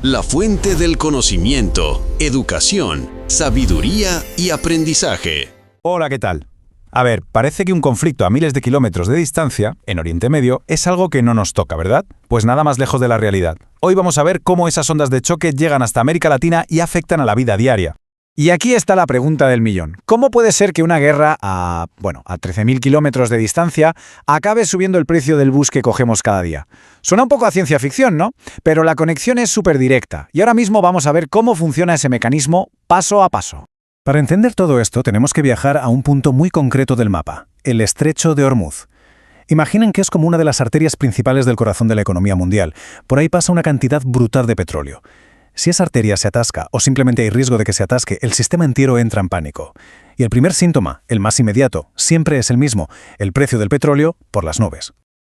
La fuente del conocimiento, educación, sabiduría y aprendizaje. Hola, ¿qué tal? A ver, parece que un conflicto a miles de kilómetros de distancia, en Oriente Medio, es algo que no nos toca, ¿verdad? Pues nada más lejos de la realidad. Hoy vamos a ver cómo esas ondas de choque llegan hasta América Latina y afectan a la vida diaria. Y aquí está la pregunta del millón. ¿Cómo puede ser que una guerra a 13.000 kilómetros de distancia acabe subiendo el precio del bus que cogemos cada día? Suena un poco a ciencia ficción, ¿no? Pero la conexión es súper directa. Y ahora mismo vamos a ver cómo funciona ese mecanismo paso a paso. Para entender todo esto tenemos que viajar a un punto muy concreto del mapa, el Estrecho de Hormuz. Imaginen que es como una de las arterias principales del corazón de la economía mundial. Por ahí pasa una cantidad brutal de petróleo. Si esa arteria se atasca o simplemente hay riesgo de que se atasque, el sistema entero entra en pánico. Y el primer síntoma, el más inmediato, siempre es el mismo, el precio del petróleo por las nubes.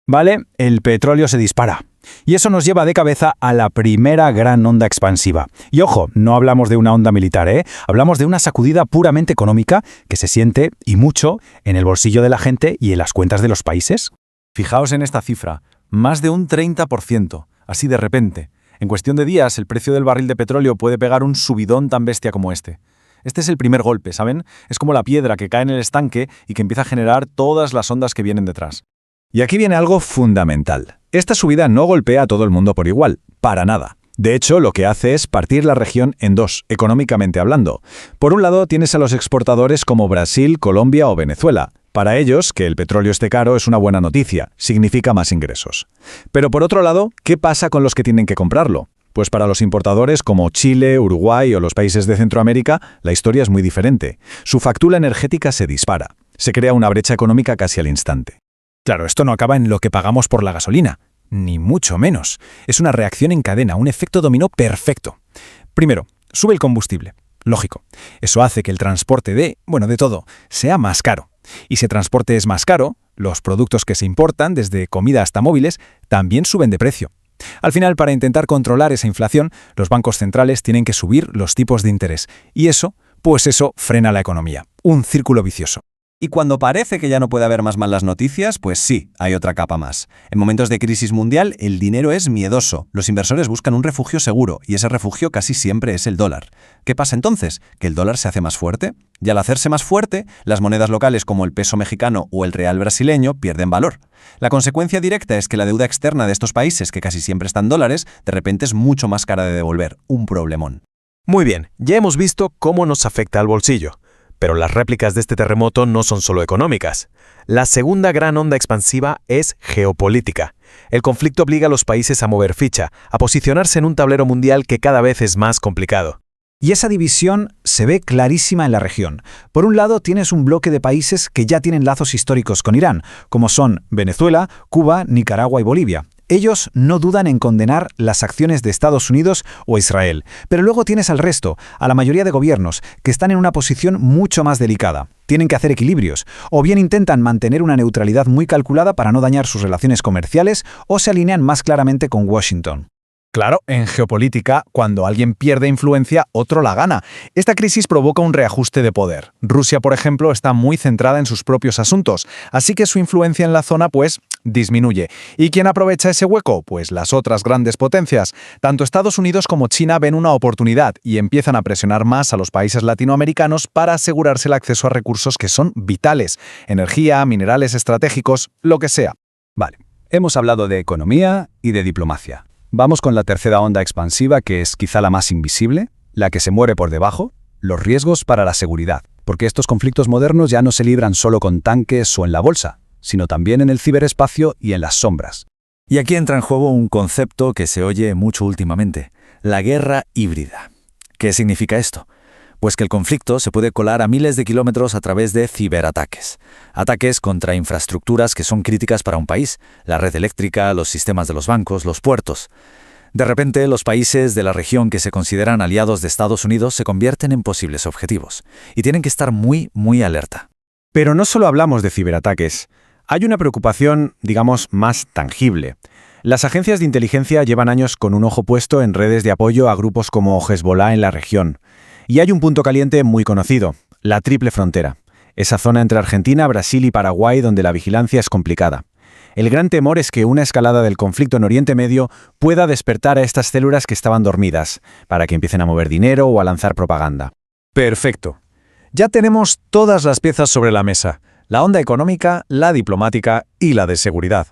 Vale, el petróleo se dispara. Y eso nos lleva de cabeza a la primera gran onda expansiva. Y ojo, no hablamos de una onda militar, Hablamos de una sacudida puramente económica que se siente, y mucho, en el bolsillo de la gente y en las cuentas de los países. Fijaos en esta cifra, más de un 30%, así de repente. En cuestión de días, el precio del barril de petróleo puede pegar un subidón tan bestia como este. Este es el primer golpe, ¿saben? Es como la piedra que cae en el estanque y que empieza a generar todas las ondas que vienen detrás. Y aquí viene algo fundamental. Esta subida no golpea a todo el mundo por igual, para nada. De hecho, lo que hace es partir la región en dos, económicamente hablando. Por un lado, tienes a los exportadores como Brasil, Colombia o Venezuela. Para ellos, que el petróleo esté caro es una buena noticia, significa más ingresos. Pero por otro lado, ¿qué pasa con los que tienen que comprarlo? Pues para los importadores como Chile, Uruguay o los países de Centroamérica, la historia es muy diferente. Su factura energética se dispara. Se crea una brecha económica casi al instante. Claro, esto no acaba en lo que pagamos por la gasolina, ni mucho menos. Es una reacción en cadena, un efecto dominó perfecto. Primero, sube el combustible. Lógico. Eso hace que el transporte de todo, sea más caro. Y si el transporte es más caro, los productos que se importan, desde comida hasta móviles, también suben de precio. Al final, para intentar controlar esa inflación, los bancos centrales tienen que subir los tipos de interés. Y eso frena la economía. Un círculo vicioso. Y cuando parece que ya no puede haber más malas noticias, pues sí, hay otra capa más. En momentos de crisis mundial, el dinero es miedoso. Los inversores buscan un refugio seguro, y ese refugio casi siempre es el dólar. ¿Qué pasa entonces? ¿Que el dólar se hace más fuerte? Y al hacerse más fuerte, las monedas locales como el peso mexicano o el real brasileño pierden valor. La consecuencia directa es que la deuda externa de estos países, que casi siempre está en dólares, de repente es mucho más cara de devolver. Un problemón. Muy bien, ya hemos visto cómo nos afecta al bolsillo. Pero las réplicas de este terremoto no son solo económicas. La segunda gran onda expansiva es geopolítica. El conflicto obliga a los países a mover ficha, a posicionarse en un tablero mundial que cada vez es más complicado. Y esa división se ve clarísima en la región. Por un lado, tienes un bloque de países que ya tienen lazos históricos con Irán, como son Venezuela, Cuba, Nicaragua y Bolivia. Ellos no dudan en condenar las acciones de Estados Unidos o Israel. Pero luego tienes al resto, a la mayoría de gobiernos, que están en una posición mucho más delicada. Tienen que hacer equilibrios, o bien intentan mantener una neutralidad muy calculada para no dañar sus relaciones comerciales, o se alinean más claramente con Washington. Claro, en geopolítica, cuando alguien pierde influencia, otro la gana. Esta crisis provoca un reajuste de poder. Rusia, por ejemplo, está muy centrada en sus propios asuntos, así que su influencia en la zona, disminuye. ¿Y quién aprovecha ese hueco? Pues las otras grandes potencias. Tanto Estados Unidos como China ven una oportunidad y empiezan a presionar más a los países latinoamericanos para asegurarse el acceso a recursos que son vitales. Energía, minerales estratégicos, lo que sea. Vale, hemos hablado de economía y de diplomacia. Vamos con la tercera onda expansiva, que es quizá la más invisible, la que se muere por debajo, los riesgos para la seguridad. Porque estos conflictos modernos ya no se libran solo con tanques o en la bolsa, sino también en el ciberespacio y en las sombras. Y aquí entra en juego un concepto que se oye mucho últimamente, la guerra híbrida. ¿Qué significa esto? Pues que el conflicto se puede colar a miles de kilómetros a través de ciberataques. Ataques contra infraestructuras que son críticas para un país, la red eléctrica, los sistemas de los bancos, los puertos. De repente, los países de la región que se consideran aliados de Estados Unidos se convierten en posibles objetivos, y tienen que estar muy, muy alerta. Pero no solo hablamos de ciberataques. Hay una preocupación, más tangible. Las agencias de inteligencia llevan años con un ojo puesto en redes de apoyo a grupos como Hezbollah en la región. Y hay un punto caliente muy conocido, la triple frontera. Esa zona entre Argentina, Brasil y Paraguay donde la vigilancia es complicada. El gran temor es que una escalada del conflicto en Oriente Medio pueda despertar a estas células que estaban dormidas, para que empiecen a mover dinero o a lanzar propaganda. Perfecto. Ya tenemos todas las piezas sobre la mesa: la onda económica, la diplomática y la de seguridad.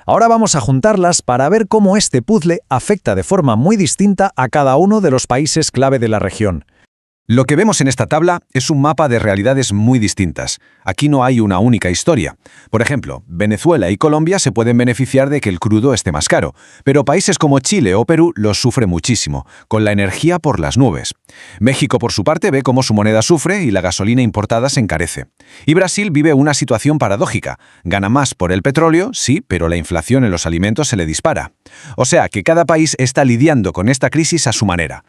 Ahora vamos a juntarlas para ver cómo este puzzle afecta de forma muy distinta a cada uno de los países clave de la región. Lo que vemos en esta tabla es un mapa de realidades muy distintas. Aquí no hay una única historia. Por ejemplo, Venezuela y Colombia se pueden beneficiar de que el crudo esté más caro, pero países como Chile o Perú los sufren muchísimo, con la energía por las nubes. México, por su parte, ve cómo su moneda sufre y la gasolina importada se encarece. Y Brasil vive una situación paradójica. Gana más por el petróleo, sí, pero la inflación en los alimentos se le dispara. O sea que cada país está lidiando con esta crisis a su manera.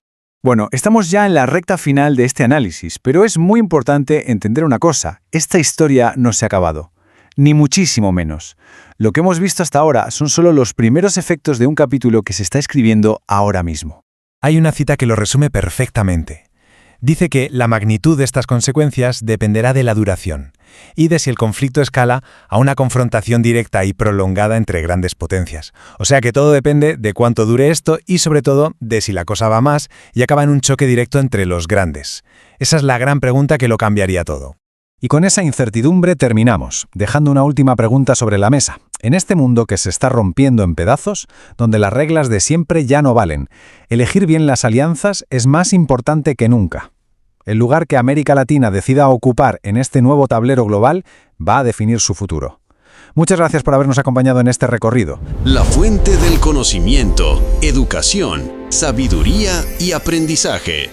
Bueno, estamos ya en la recta final de este análisis, pero es muy importante entender una cosa: esta historia no se ha acabado, ni muchísimo menos. Lo que hemos visto hasta ahora son solo los primeros efectos de un capítulo que se está escribiendo ahora mismo. Hay una cita que lo resume perfectamente. Dice que la magnitud de estas consecuencias dependerá de la duración y de si el conflicto escala a una confrontación directa y prolongada entre grandes potencias. O sea que todo depende de cuánto dure esto y sobre todo de si la cosa va más y acaba en un choque directo entre los grandes. Esa es la gran pregunta que lo cambiaría todo. Y con esa incertidumbre terminamos, dejando una última pregunta sobre la mesa. En este mundo que se está rompiendo en pedazos, donde las reglas de siempre ya no valen, elegir bien las alianzas es más importante que nunca. El lugar que América Latina decida ocupar en este nuevo tablero global va a definir su futuro. Muchas gracias por habernos acompañado en este recorrido. La fuente del conocimiento, educación, sabiduría y aprendizaje.